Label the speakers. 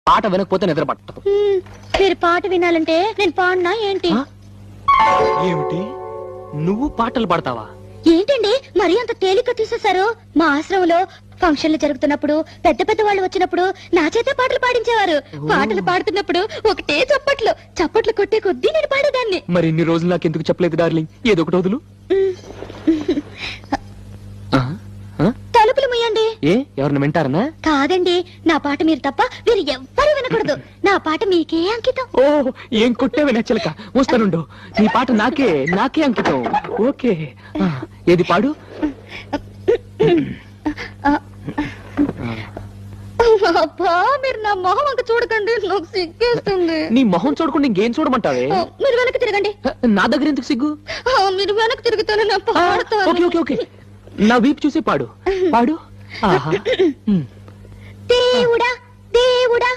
Speaker 1: పాట వినకపోతే నిద్ర పట్టదు.
Speaker 2: మీరు పాట వినాలంటే నేను పాడినా ఏంటి?
Speaker 1: ఏమిటి నువ్వు పాటలు పాడతావా?
Speaker 2: ఏంటండి మరీ అంత తేలిక తీసేశారు? మా ఆశ్రమంలో ఫంక్షన్లు జరుగుతున్నప్పుడు పెద్ద పెద్ద వాళ్ళు వచ్చినప్పుడు నా చేతే పాటలు పాడించేవారు. పాటలు పాడుతున్నప్పుడు ఒకటే చప్పట్లు చప్పట్లు కొట్టే కొద్దీ నేను పాడేదాన్ని.
Speaker 1: మరి ఇన్ని రోజులు నాకు ఎందుకు చెప్పలేదు డార్లింగ్? ఏదో ఒకటి వదులు.
Speaker 2: తలుపులు ముయ్యండి.
Speaker 1: ఏ ఎవరిని వింటారనా?
Speaker 2: కాదండి, నా పాట మీరు తప్ప మీరు ఎవ్వరూ వినకూడదు. నా పాట మీకే అంకితం.
Speaker 1: ఓ ఏం కొట్టేవే నచ్చలక. వస్తానుండు, నీ పాట నాకే అంకితం. ఓకే, ఏది పాడు.
Speaker 2: అబ్బా, మీరు నా మొహం అంక చూడకండి, నాకు సిగ్గేస్తుంది.
Speaker 1: నీ మొహం చూడకుండా ఇంకేం చూడమంటావే?
Speaker 2: మీరు వెనక్కి తిరగండి.
Speaker 1: నా దగ్గర ఎందుకు సిగ్గు?
Speaker 2: మీరు వెనక్కి తిరుగుతాను, నా పాడతాను.
Speaker 1: ఓకే ఓకే ఓకే, నా వీపు చూసి పాడు. ఆహా.
Speaker 2: దేవుడా దేవుడా